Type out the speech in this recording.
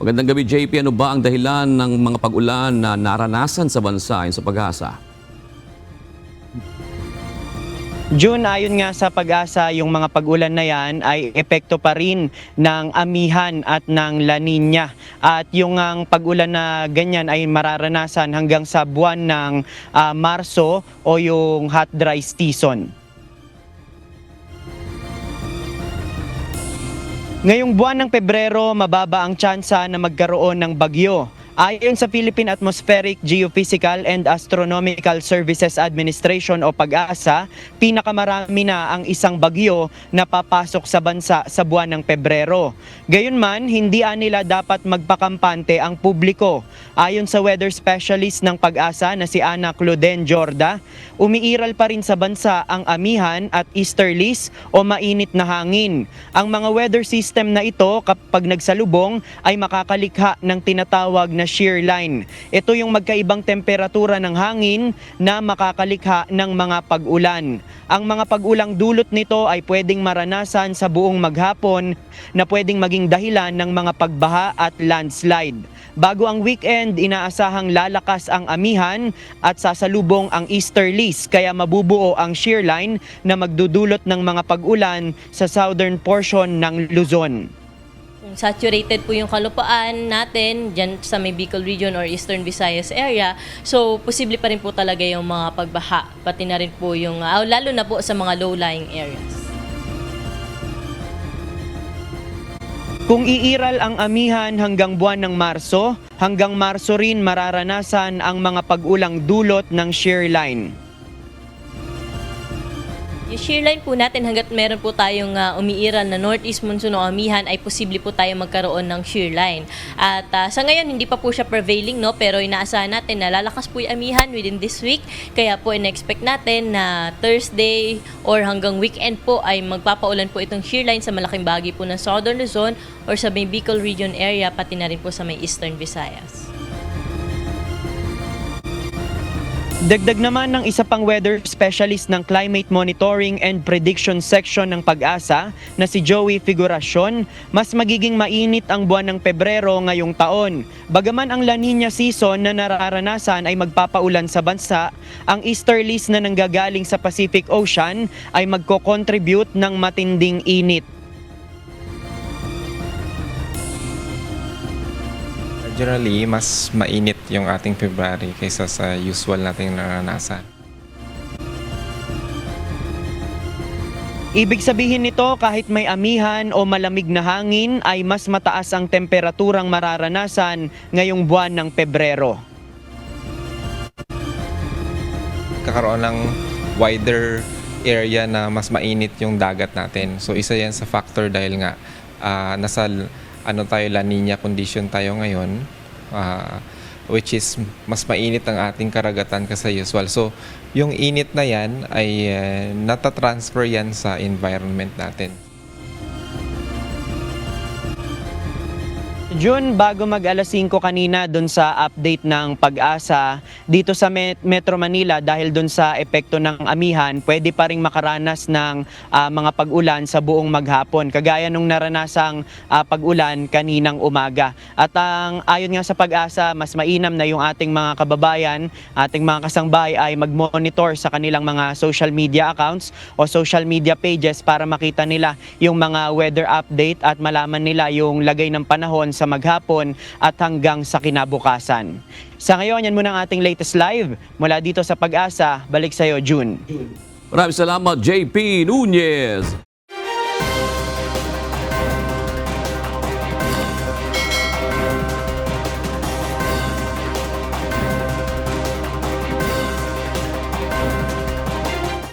Magandang gabi, JP. Ano ba ang dahilan ng mga pag-ulan na naranasan sa bansa ayon sa Pag-asa? June, ayon nga sa Pag-asa, yung mga pag-ulan na yan ay epekto pa rin ng amihan at ng La Nina. At yung ang pag-ulan na ganyan ay mararanasan hanggang sa buwan ng Marso o yung hot dry season. Ngayong buwan ng Pebrero, mababa ang tsansa na magkaroon ng bagyo. Ayon sa Philippine Atmospheric, Geophysical and Astronomical Services Administration o Pag-asa, pinakamarami na ang isang bagyo na papasok sa bansa sa buwan ng Pebrero. Gayunman, hindi nila dapat magpakampante ang publiko. Ayon sa weather specialist ng Pag-asa na si Ana Cloden Jorda, umiiral pa rin sa bansa ang amihan at easterlies o mainit na hangin. Ang mga weather system na ito kapag nagsalubong ay makakalikha ng tinatawag na shear line. Ito yung magkaibang temperatura ng hangin na makakalikha ng mga pag-ulan. Ang mga pag-ulang dulot nito ay pwedeng maranasan sa buong maghapon na pwedeng maging dahilan ng mga pagbaha at landslide. Bago ang weekend, inaasahang lalakas ang amihan at sasalubong ang easterlies kaya mabubuo ang shear line na magdudulot ng mga pag-ulan sa southern portion ng Luzon. Saturated po yung kalupaan natin dyan sa may Bicol region or Eastern Visayas area. So, posible pa rin po talaga yung mga pagbaha. Pati na rin po yung, lalo na po sa mga low-lying areas. Kung iiral ang amihan hanggang buwan ng Marso, hanggang Marso rin mararanasan ang mga pag-ulang dulot ng shear line. Yung shear line po natin hanggat meron po tayong umiiral na northeast monsoon o amihan ay posible po tayo magkaroon ng shear line. At sa ngayon hindi pa po siya prevailing, no, pero inaasahan natin na lalakas po yung amihan within this week. Kaya po in-expect natin na Thursday or hanggang weekend po ay magpapaulan po itong shear line sa malaking bahagi po ng Southern Luzon or sa may Bicol region area pati na rin po sa may Eastern Visayas. Dagdag naman ng isa pang weather specialist ng Climate Monitoring and Prediction Section ng Pag-asa na si Joey Figuracion, mas magiging mainit ang buwan ng Pebrero ngayong taon. Bagaman ang La Nina season na nararanasan ay magpapaulan sa bansa, ang easterlies na nanggagaling sa Pacific Ocean ay magko-contribute ng matinding init. Generally, mas mainit yung ating February kaysa sa usual nating naranasan. Ibig sabihin nito, kahit may amihan o malamig na hangin ay mas mataas ang temperaturang mararanasan ngayong buwan ng Pebrero. Kakaroon ng wider area na mas mainit yung dagat natin. So isa yan sa factor dahil nga nasa La Nina condition tayo ngayon, which is mas mainit ang ating karagatan kaysa usual. So yung init na yan ay natatransfer yan sa environment natin. June, bago mag alas 5 kanina dun sa update ng Pag-asa, dito sa Metro Manila dahil dun sa epekto ng amihan, pwede pa rin makaranas ng mga pag-ulan sa buong maghapon. Kagaya nung naranasang pag-ulan kaninang umaga. At ayon nga sa Pag-asa, mas mainam na yung ating mga kababayan, ating mga kasangbahay ay mag-monitor sa kanilang mga social media accounts o social media pages para makita nila yung mga weather update at malaman nila yung lagay ng panahon sa maghapon at hanggang sa kinabukasan. Sa ngayon, yan muna ang ating latest live. Mula dito sa Pag-asa, balik sa'yo, June. Maraming salamat, JP Nunez.